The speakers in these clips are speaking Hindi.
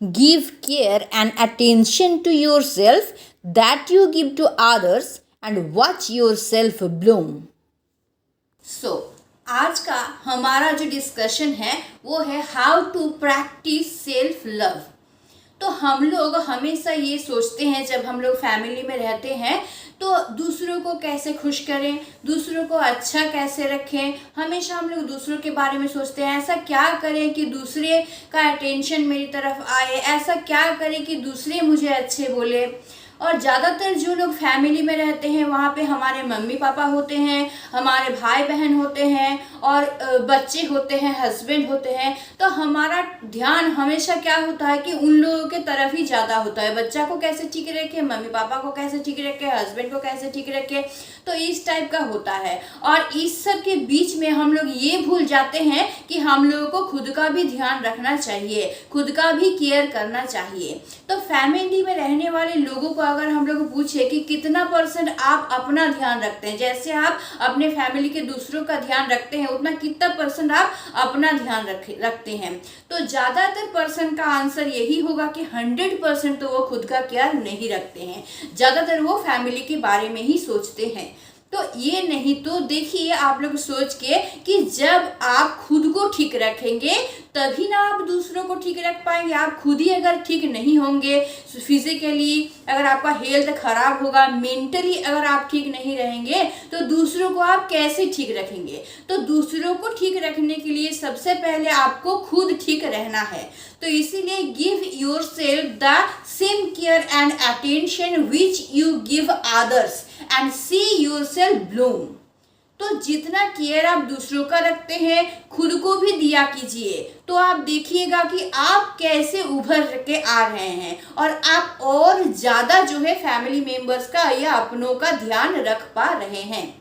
Give care and attention to yourself that you give to others and watch yourself bloom. So, आज का हमारा जो डिस्कशन है वो है how to practise self love. तो हम लोग हमेशा ये सोचते हैं जब हम लोग फैमिली में रहते हैं तो दूसरों को कैसे खुश करें, दूसरों को अच्छा कैसे रखें। हमेशा हम लोग दूसरों के बारे में सोचते हैं, ऐसा क्या करें कि दूसरे का अटेंशन मेरी तरफ आए, ऐसा क्या करें कि दूसरे मुझे अच्छे बोले। और ज़्यादातर जो लोग फैमिली में रहते हैं वहाँ पे हमारे मम्मी पापा होते हैं, हमारे भाई बहन होते हैं और बच्चे होते हैं, हस्बैंड होते हैं। तो हमारा ध्यान हमेशा क्या होता है कि उन लोगों के तरफ ही ज़्यादा होता है। बच्चा को कैसे ठीक रखे, मम्मी पापा को कैसे ठीक रखे, हस्बैंड को कैसे ठीक रखे, तो इस टाइप का होता है। और इस सब के बीच में हम लोग ये भूल जाते हैं कि हम लोगों को खुद का भी ध्यान रखना चाहिए, खुद का भी केयर करना चाहिए। तो फैमिली में रहने वाले लोगों को अगर हम लोग पूछे कि कितना % आप अपना ध्यान रखते हैं, जैसे आप अपने फैमिली के दूसरों का ध्यान रखते हैं उतना कितना % आप अपना ध्यान रखते हैं, तो ज़्यादातर % का आंसर यही होगा कि 100% तो वो खुद का केयर नहीं रखते हैं। ज़्यादातर वो फैमिली के बारे में ही सोचते हैं। तो ये नहीं तो देखिए आप लोग सोच के कि जब आप खुद को ठीक रखेंगे तभी ना आप दूसरों को ठीक रख पाएंगे। आप खुद ही अगर ठीक नहीं होंगे, फिजिकली अगर आपका हेल्थ खराब होगा, मेंटली अगर आप ठीक नहीं रहेंगे तो दूसरों को आप कैसे ठीक रखेंगे। तो दूसरों को ठीक रखने के लिए सबसे पहले आपको खुद ठीक रहना है। तो इसीलिए give yourself the same care and attention which you give others and see yourself Bloom. तो जितना केयर आप दूसरों का रखते हैं खुद को भी दिया कीजिए, तो आप देखिएगा कि आप कैसे उभर के आ रहे हैं और आप और ज़्यादा जो है फैमिली मेंबर्स का या अपनों का ध्यान रख पा रहे हैं।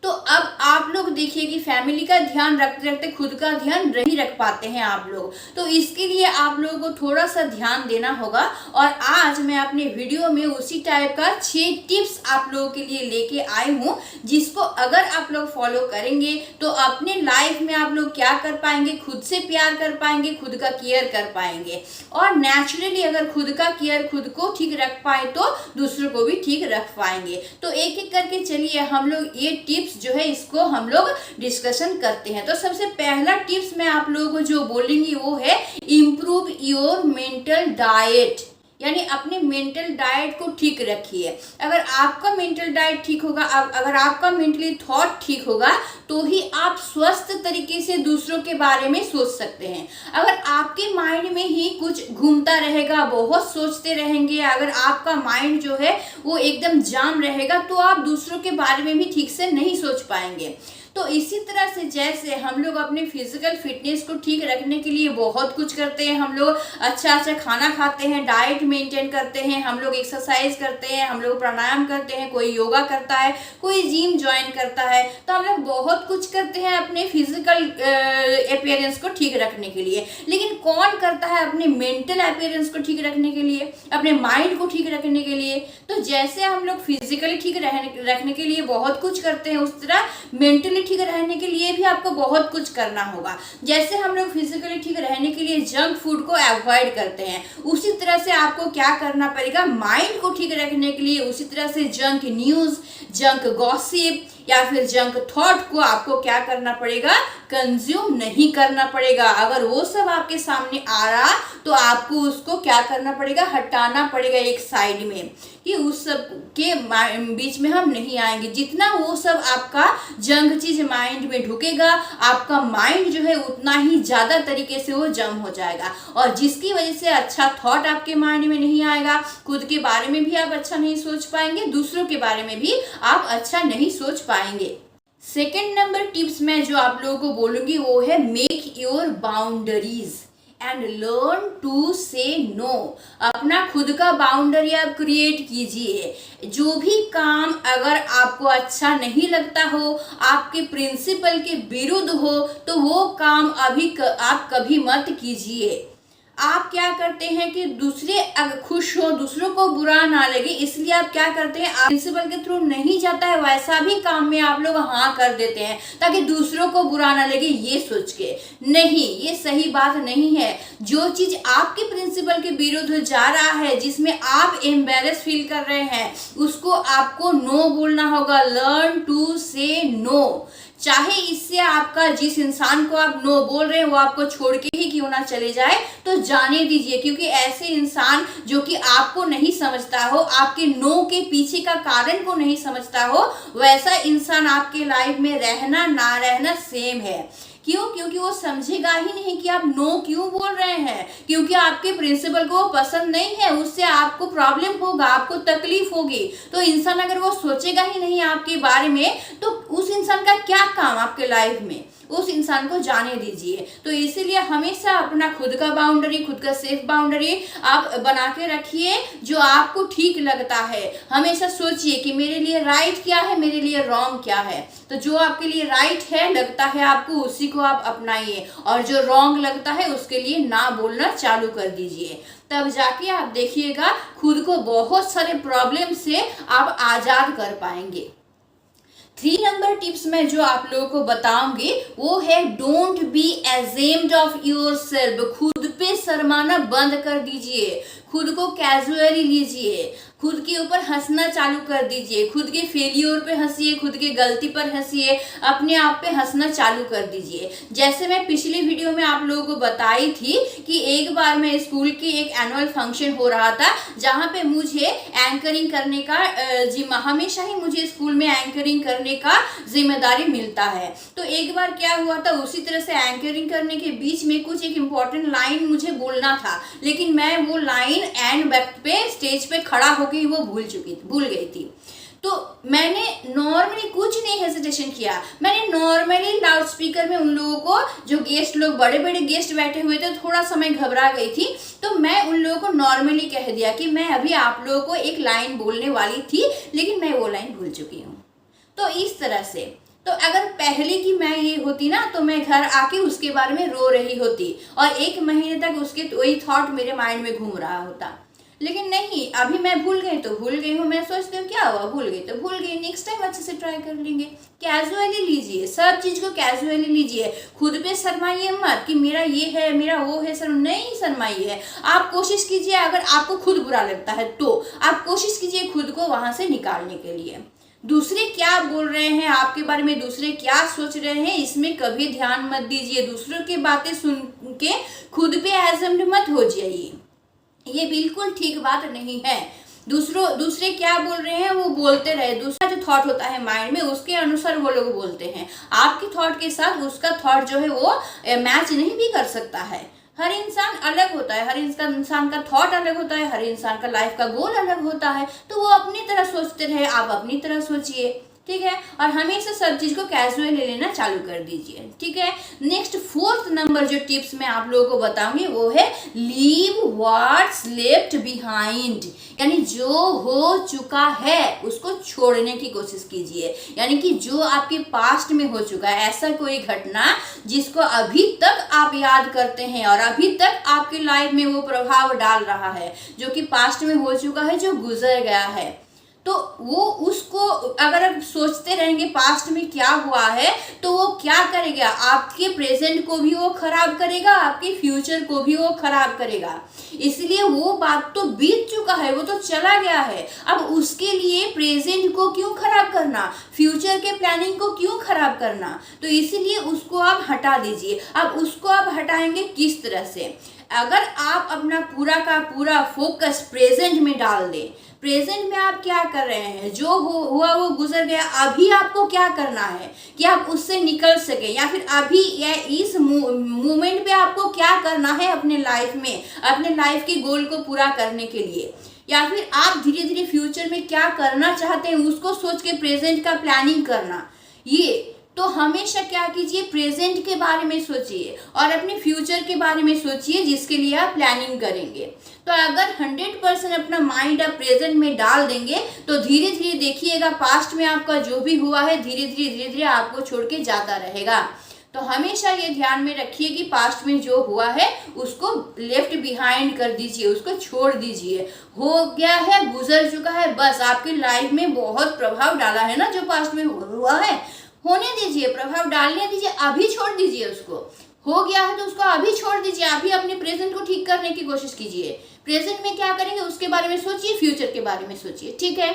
तो अब आप लोग देखिए कि फैमिली का ध्यान रखते रखते खुद का ध्यान नहीं रख पाते हैं आप लोग, तो इसके लिए आप लोगों को थोड़ा सा ध्यान देना होगा। और आज मैं अपने वीडियो में उसी टाइप का 6 टिप्स आप लोगों के लिए लेके आई हूँ, जिसको अगर आप लोग फॉलो करेंगे तो अपने लाइफ में आप लोग क्या कर पाएंगे, खुद से प्यार कर पाएंगे, खुद का केयर कर पाएंगे। और नेचुरली अगर खुद का केयर खुद को ठीक रख पाए तो दूसरों को भी ठीक रख पाएंगे। तो एक एक करके चलिए हम लोग ये टिप्स जो है इसको हम लोग डिस्कशन करते हैं। तो सबसे पहला टिप्स मैं आप लोगों को जो बोलेंगी वो है इम्प्रूव योर मेंटल डाइट, यानी अपने मेंटल डाइट को ठीक रखिए। अगर आपका मेंटल डाइट ठीक होगा, अगर आपका मेंटली थॉट ठीक होगा तो ही आप स्वस्थ तरीके से दूसरों के बारे में सोच सकते हैं। अगर आपके माइंड में ही कुछ घूमता रहेगा, बहुत सोचते रहेंगे, अगर आपका माइंड जो है वो एकदम जाम रहेगा तो आप दूसरों के बारे में भी ठीक से नहीं सोच पाएंगे। तो इसी तरह से जैसे हम लोग अपने फिजिकल फिटनेस को ठीक रखने के लिए बहुत कुछ करते हैं, हम लोग अच्छा अच्छा खाना खाते हैं, डाइट मेंटेन करते हैं, हम लोग एक्सरसाइज करते हैं, हम लोग प्राणायाम करते हैं, कोई योगा करता है, कोई जिम ज्वाइन करता है। तो हम लोग बहुत कुछ करते हैं अपने फिजिकल अपीयरेंस को ठीक रखने के लिए, लेकिन कौन करता है अपने मेंटल अपीयरेंस को ठीक रखने के लिए, अपने माइंड को ठीक रखने के लिए। तो जैसे हम लोग फिजिकली ठीक रखने के लिए बहुत कुछ करते हैं, उस तरह मेंटली ठीक रहने के लिए भी आपको बहुत कुछ करना होगा। जैसे हम लोग फिजिकली ठीक रहने के लिए जंक फूड को अवॉइड करते हैं, उसी तरह से आपको क्या करना पड़ेगा माइंड को ठीक रखने के लिए, उसी तरह से जंक न्यूज़, जंक गॉसिप या फिर जंक थॉट को आपको क्या करना पड़ेगा, कंज्यूम नहीं करना पड़ेगा। अगर वो सब आपके सामने आ रहा तो आपको उसको क्या करना पड़ेगा, हटाना पड़ेगा एक साइड में, कि उस सब के बीच में हम नहीं आएंगे। जितना वो सब आपका जंक चीज माइंड में ढुकेगा आपका माइंड जो है उतना ही ज़्यादा तरीके से वो जम हो जाएगा, और जिसकी वजह से अच्छा थॉट आपके माइंड में नहीं आएगा, खुद के बारे में भी आप अच्छा नहीं सोच पाएंगे, दूसरों के बारे में भी आप अच्छा नहीं सोच पाएंगे। सेकेंड नंबर टिप्स मैं जो आप लोगों को बोलूँगी वो है make your boundaries and learn to say no. अपना खुद का बाउंड्री आप क्रिएट कीजिए। जो भी काम अगर आपको अच्छा नहीं लगता हो, आपके प्रिंसिपल के विरुद्ध हो, तो वो काम आप कभी मत कीजिए। आप क्या करते हैं कि दूसरे अगर खुश हो, दूसरों को बुरा ना लगे, इसलिए आप क्या करते हैं, आप प्रिंसिपल के थ्रू नहीं जाता है वैसा भी काम में आप लोग हाँ कर देते हैं ताकि दूसरों को बुरा ना लगे ये सोच के। नहीं, ये सही बात नहीं है। जो चीज आपके प्रिंसिपल के विरुद्ध जा रहा है, जिसमें आप एम्बेरस फील कर रहे हैं, उसको आपको नो बोलना होगा। Learn to say no. चाहे इससे आपका जिस इंसान को आप नो बोल रहे हैं वो आपको छोड़ के ही क्यों ना चले जाए, तो जाने दीजिए। क्योंकि ऐसे इंसान जो कि आपको नहीं समझता हो, आपके नो के पीछे का कारण को नहीं समझता हो, वैसा इंसान आपके लाइफ में रहना ना रहना सेम है। क्यों? क्योंकि वो समझेगा ही नहीं कि आप नो क्यों बोल रहे हैं, क्योंकि आपके प्रिंसिपल को वो पसंद नहीं है, उससे आपको प्रॉब्लम होगा, आपको तकलीफ होगी। तो इंसान अगर वो सोचेगा ही नहीं आपके बारे में, तो उस इंसान का क्या काम आपके लाइफ में, उस इंसान को जाने दीजिए। तो इसीलिए हमेशा अपना खुद का बाउंड्री, खुद का सेफ बाउंड्री आप बना के रखिए जो आपको ठीक लगता है। हमेशा सोचिए कि मेरे लिए राइट क्या है, मेरे लिए रॉन्ग क्या है। तो जो आपके लिए राइट है लगता है आपको, उसी को आप अपनाइए, और जो रॉन्ग लगता है उसके लिए ना बोलना चालू कर दीजिए। तब जाके आप देखिएगा खुद को बहुत सारे प्रॉब्लम से आप आजाद कर पाएंगे। 3 नंबर टिप्स में जो आप लोगों को बताऊंगी वो है don't be ashamed of yourself. खुद पे शर्माना बंद कर दीजिए, खुद को कैजुअली लीजिए, खुद के ऊपर हंसना चालू कर दीजिए, खुद के फेलियर पे हंसिए, खुद के गलती पर हंसिए, अपने आप पे हंसना चालू कर दीजिए। जैसे मैं पिछले वीडियो में आप लोगों को बताई थी कि एक बार मैं स्कूल के एक एनुअल फंक्शन हो रहा था जहाँ पे मुझे एंकरिंग करने का हमेशा ही मुझे स्कूल में एंकरिंग करने का जिम्मेदारी मिलता है। तो एक बार क्या हुआ था, उसी तरह से एंकरिंग करने के बीच में कुछ एक इम्पॉर्टेंट लाइन मुझे बोलना था, लेकिन मैं वो लाइन एंड वक्त पे स्टेज पे खड़ा होके वो भूल गई थी। तो मैंने नॉर्मली कुछ नहीं हेजिटेशन किया, मैंने नॉर्मली लाउड स्पीकर में उन लोगों को, जो गेस्ट लोग, बड़े बड़े गेस्ट बैठे हुए थे, थोड़ा समय घबरा गई थी, तो मैं उन लोगों को नॉर्मली कह दिया कि मैं अभी आप लोगों को एक लाइन बोलने वाली थी लेकिन मैं वो लाइन भूल चुकी हूँ। तो इस तरह से, तो अगर पहले की मैं ये होती ना तो मैं घर आके उसके बारे में रो रही होती और 1 महीने तक उसके वही थॉट मेरे माइंड में घूम रहा होता। लेकिन नहीं, अभी मैं भूल गई तो भूल गई हूँ, मैं सोचती हूँ क्या हुआ, भूल गई तो भूल गई, नेक्स्ट टाइम अच्छे से ट्राई कर लेंगे। कैजुअली लीजिए, सब चीज को कैजुअली लीजिए, खुद पे शर्माइए मत कि मेरा ये है, मेरा वो है, शर्म नहीं शर्माइए। आप कोशिश कीजिए, अगर आपको खुद बुरा लगता है तो आप कोशिश कीजिए खुद को वहां से निकालने के लिए। दूसरे क्या बोल रहे हैं आपके बारे में, दूसरे क्या सोच रहे हैं, इसमें कभी ध्यान मत दीजिए। दूसरों की बातें सुन के खुद पे एजम्ड मत हो जाइए, ये बिल्कुल ठीक बात नहीं है। दूसरे क्या बोल रहे हैं वो बोलते रहे, दूसरा जो थॉट होता है माइंड में उसके अनुसार वो लोग बोलते हैं। आपके थॉट के साथ उसका थॉट जो है वो मैच नहीं भी कर सकता है। हर इंसान अलग होता है, हर इंसान का थॉट अलग होता है, हर इंसान का लाइफ का गोल अलग होता है। तो वो अपनी तरह सोचते रहे, आप अपनी तरह सोचिए, ठीक है। और हमेशा सब चीज को कैजुअल ले लेना चालू कर दीजिए, ठीक है। नेक्स्ट 4th नंबर जो टिप्स मैं आप लोगों को बताऊंगी वो है लीव व्हाट्स लेफ्ट बिहाइंड। यानी जो हो चुका है उसको छोड़ने की कोशिश कीजिए। यानी कि जो आपके पास्ट में हो चुका है, ऐसा कोई घटना जिसको अभी तक आप याद करते हैं और अभी तक आपकी लाइफ में वो प्रभाव डाल रहा है, जो कि पास्ट में हो चुका है, जो गुजर गया है, तो वो उसको अगर आप सोचते रहेंगे पास्ट में क्या हुआ है तो वो क्या करेगा, आपके प्रेजेंट को भी वो खराब करेगा, आपके फ्यूचर को भी वो खराब करेगा। इसलिए वो बात तो बीत चुका है, वो तो चला गया है। अब उसके लिए प्रेजेंट को क्यों खराब करना, फ्यूचर के प्लानिंग को क्यों खराब करना। तो इसीलिए उसको आप हटा दीजिए। अब उसको आप हटाएंगे किस तरह से, अगर आप अपना पूरा का पूरा फोकस प्रेजेंट में डाल दें, प्रेजेंट में आप क्या कर रहे हैं, जो हुआ वो गुजर गया, अभी आपको क्या करना है कि आप उससे निकल सके, या फिर अभी या इस मोमेंट पे आपको क्या करना है अपने लाइफ में, अपने लाइफ के गोल को पूरा करने के लिए, या फिर आप धीरे धीरे फ्यूचर में क्या करना चाहते हैं उसको सोच के प्रेजेंट का प्लानिंग करना। ये तो हमेशा क्या कीजिए, प्रेजेंट के बारे में सोचिए और अपने फ्यूचर के बारे में सोचिए जिसके लिए आप प्लानिंग करेंगे। तो अगर 100% अपना माइंड आप प्रेजेंट में डाल देंगे तो धीरे धीरे देखिएगा पास्ट में आपका जो भी हुआ है धीरे धीरे आपको छोड़ के जाता रहेगा। तो तो हमेशा ये ध्यान में रखिए कि पास्ट में जो हुआ है उसको लेफ्ट बिहाइंड कर दीजिए, उसको छोड़ दीजिए। हो गया है, गुजर चुका है, बस आपकी लाइफ में बहुत प्रभाव डाला है ना जो पास्ट में हुआ है, होने दीजिए, प्रभाव डालने दीजिए, अभी छोड़ दीजिए उसको। हो गया है तो उसको अभी छोड़ दीजिए, अभी अपने प्रेजेंट को ठीक करने की कोशिश कीजिए। प्रेजेंट में क्या करेंगे उसके बारे में सोचिए, फ्यूचर के बारे में सोचिए, ठीक है।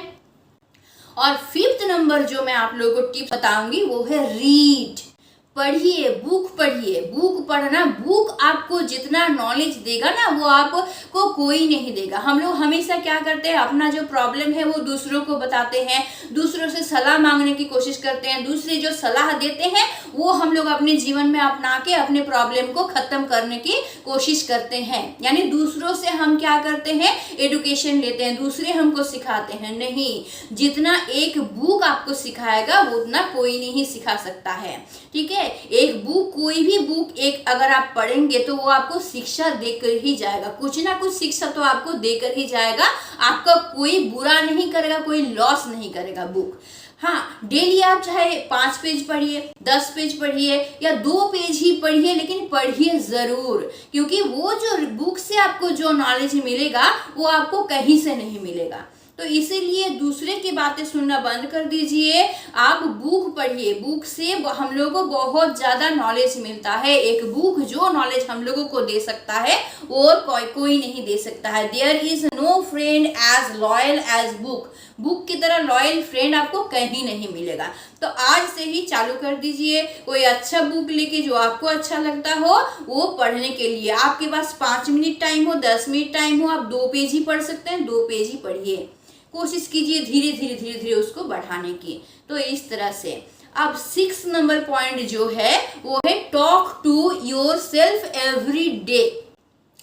और 5th नंबर जो मैं आप लोगों को टिप बताऊंगी वो है रीड। पढ़िए, बुक पढ़िए। बुक पढ़ना, बुक आपको जितना नॉलेज देगा ना वो आपको कोई नहीं देगा। हम लोग हमेशा क्या करते हैं, अपना जो प्रॉब्लम है वो दूसरों को बताते हैं, दूसरों से सलाह मांगने की कोशिश करते हैं, दूसरे जो सलाह देते हैं वो हम लोग अपने जीवन में अपना के अपने प्रॉब्लम को खत्म करने की कोशिश करते हैं। यानी दूसरों से हम क्या करते हैं, एडुकेशन लेते हैं, दूसरे हमको सिखाते हैं। नहीं, जितना एक बुक आपको सिखाएगा वो उतना कोई नहीं सिखा सकता है, ठीक है। एक बुक, कोई भी बुक एक अगर आप पढ़ेंगे तो वो आपको शिक्षा देकर ही जाएगा, कुछ ना कुछ शिक्षा तो आपको देकर ही जाएगा। आपका कोई बुरा नहीं करेगा, कोई लॉस नहीं करेगा बुक। हाँ, डेली आप चाहे 5 पेज पढ़िए, 10 पेज पढ़िए या 2 पेज ही पढ़िए, लेकिन पढ़िए जरूर, क्योंकि वो जो बुक से आपको जो नॉलेज मिलेगा वो आपको कहीं से नहीं मिलेगा। तो इसीलिए दूसरे की बातें सुनना बंद कर दीजिए, आप बुक पढ़िए। बुक से हम लोगों को बहुत ज़्यादा नॉलेज मिलता है। एक बुक जो नॉलेज हम लोगों को दे सकता है और कोई नहीं दे सकता है। There is no friend as loyal as book. Book की तरह लॉयल फ्रेंड आपको कहीं नहीं मिलेगा। तो आज से ही चालू कर दीजिए, कोई अच्छा बुक लेके जो आपको अच्छा लगता हो वो पढ़ने के लिए। आपके पास 5 मिनट टाइम हो, 10 मिनट टाइम हो, आप 2 पेज ही पढ़ सकते हैं, 2 पेज ही पढ़िए। कोशिश कीजिए धीरे धीरे धीरे धीरे उसको बढ़ाने की। तो इस तरह से अब 6 नंबर पॉइंट जो है वो है talk to your self every day.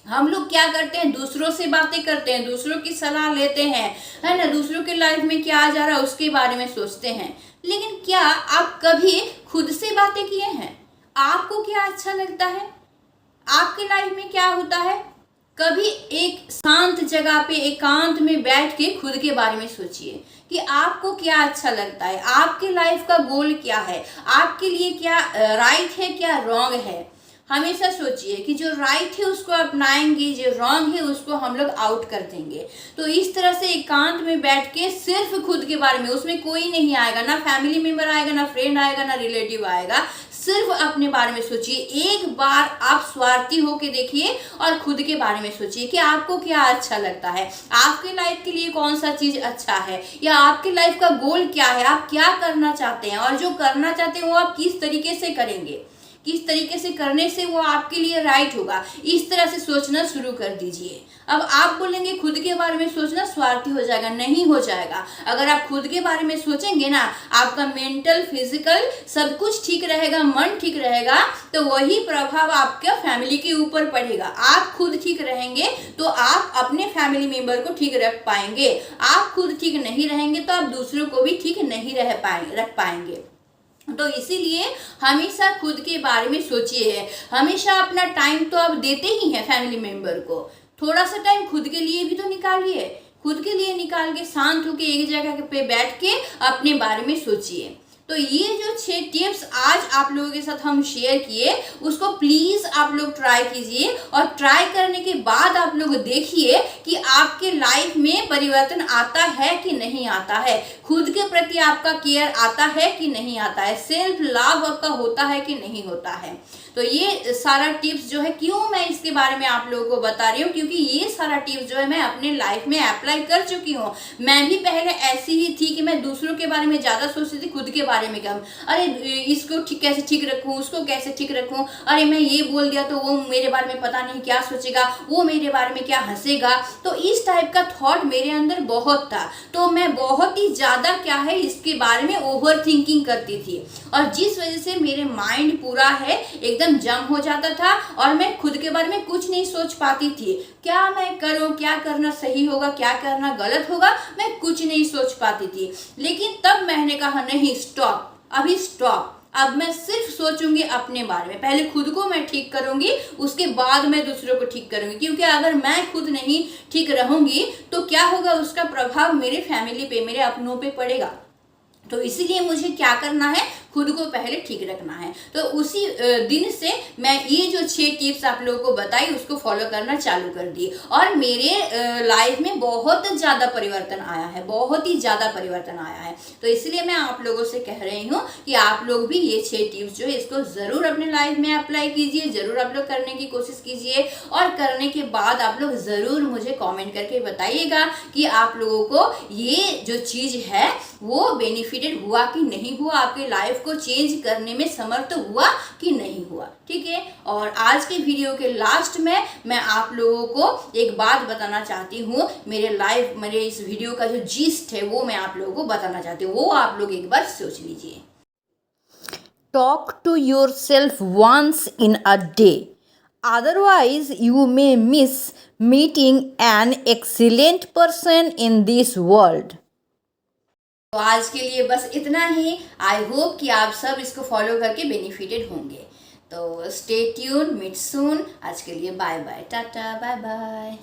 हम लोग क्या करते हैं, दूसरों से बातें करते हैं, दूसरों की सलाह लेते हैं, है ना, दूसरों के लाइफ में क्या आ जा रहा है उसके बारे में सोचते हैं, लेकिन क्या आप कभी खुद से बातें किए हैं? आपको क्या अच्छा लगता है, आपके लाइफ में क्या होता है? कभी एक शांत जगह पे एकांत में बैठ के खुद के बारे में सोचिए कि आपको क्या अच्छा लगता है, आपके लाइफ का गोल क्या है, आपके लिए क्या राइट है, क्या रॉन्ग है। हमेशा सोचिए कि जो राइट है उसको अपनाएंगे, जो रॉन्ग है उसको हम लोग आउट कर देंगे। तो इस तरह से एकांत में बैठ के सिर्फ खुद के बारे में, उसमें कोई नहीं आएगा, ना फैमिली मेंबर आएगा, ना फ्रेंड आएगा, ना रिलेटिव आएगा, सिर्फ अपने बारे में सोचिए। एक बार आप स्वार्थी होके देखिए और खुद के बारे में सोचिए कि आपको क्या अच्छा लगता है, आपके लाइफ के लिए कौन सा चीज अच्छा है, या आपके लाइफ का गोल क्या है, आप क्या करना चाहते हैं, और जो करना चाहते हैं वो आप किस तरीके से करेंगे, किस तरीके से करने से वो आपके लिए राइट होगा। इस तरह से सोचना शुरू कर दीजिए। अब आप बोलेंगे खुद के बारे में सोचना स्वार्थी हो जाएगा, नहीं हो जाएगा। अगर आप खुद के बारे में सोचेंगे ना, आपका मेंटल फिजिकल सब कुछ ठीक रहेगा, मन ठीक रहेगा, तो वही प्रभाव आपके फैमिली के ऊपर पड़ेगा। आप खुद ठीक रहेंगे तो आप अपने फैमिली मेंबर को ठीक रख पाएंगे, आप खुद ठीक नहीं रहेंगे तो आप दूसरों को भी ठीक नहीं रख पाएंगे। तो इसीलिए हमेशा खुद के बारे में सोचिए। हमेशा अपना टाइम तो आप देते ही हैं फैमिली मेंबर को, थोड़ा सा टाइम खुद के लिए भी तो निकालिए। खुद के लिए निकाल के शांत होकर एक जगह पे बैठ के अपने बारे में सोचिए। तो ये जो 6 टिप्स आज आप लोगों के साथ हम शेयर किए, उसको प्लीज आप लोग ट्राई कीजिए, और ट्राई करने के बाद आप लोग देखिए कि आपके लाइफ में परिवर्तन आता है कि नहीं आता है, खुद के प्रति आपका केयर आता है कि नहीं आता है, सेल्फ लव आपका होता है कि नहीं होता है। तो ये सारा टिप्स जो है, क्यों मैं इसके बारे में आप लोगों को बता रही हूँ, क्योंकि ये सारा टिप्स जो है मैं अपने लाइफ में अप्लाई कर चुकी हूँ। मैं भी पहले ऐसी ही थी कि मैं दूसरों के बारे में ज़्यादा सोचती थी, खुद के बारे में कम। अरे इसको कैसे ठीक रखूँ, उसको कैसे ठीक रखूँ, अरे मैं ये बोल दिया तो वो मेरे बारे में पता नहीं क्या सोचेगा, वो मेरे बारे में क्या हंसेगा। तो इस टाइप का थॉट मेरे अंदर बहुत था। तो मैं बहुत ही ज़्यादा क्या है इसके बारे में ओवर थिंकिंग करती थी, और जिस वजह से मेरे माइंड पूरा है एकदम जम हो जाता था, और मैं खुद के बारे में कुछ नहीं सोच पाती थी। क्या मैं करूं, क्या करना सही होगा, क्या करना गलत होगा, मैं कुछ नहीं सोच पाती थी। लेकिन तब मैंने कहा नहीं, स्टॉप, अभी स्टॉप, अब मैं सिर्फ सोचूंगी अपने बारे में। पहले खुद को मैं ठीक करूंगी, उसके बाद मैं दूसरों को ठीक करूंगी, क्योंकि अगर मैं खुद नहीं ठीक रहूंगी तो क्या होगा, उसका प्रभाव मेरे फैमिली पे, मेरे अपनों पे पड़ेगा। तो इसीलिए मुझे क्या करना है, खुद को पहले ठीक रखना है। तो उसी दिन से मैं ये जो 6 टिप्स आप लोगों को बताई उसको फॉलो करना चालू कर दिए और मेरे लाइफ में बहुत ज़्यादा परिवर्तन आया है, बहुत ही ज़्यादा परिवर्तन आया है। तो इसलिए मैं आप लोगों से कह रही हूँ कि आप लोग भी ये 6 टिप्स जो है इसको ज़रूर अपने लाइफ में अप्लाई कीजिए, ज़रूर आप लोग करने की कोशिश कीजिए और करने के बाद आप लोग ज़रूर मुझे कमेंट करके बताइएगा कि आप लोगों को ये जो चीज़ है वो बेनिफिटेड हुआ कि नहीं हुआ, आपके लाइफ को चेंज करने में समर्थ हुआ कि नहीं हुआ। ठीक है, और आज के वीडियो के लास्ट में मैं आप लोगों को एक बात बताना चाहती हूँ। मेरे इस वीडियो का जो जिस्ट है वो मैं आप लोगों को बताना चाहती हूँ, वो आप लोग एक बार सोच लीजिए। Talk to your self once in a day, otherwise you may miss meeting an excellent person in this world। तो आज के लिए बस इतना ही। आई होप कि आप सब इसको फॉलो करके बेनिफिटेड होंगे। तो स्टे ट्यून, मीट सून। आज के लिए bye bye, tata, bye bye.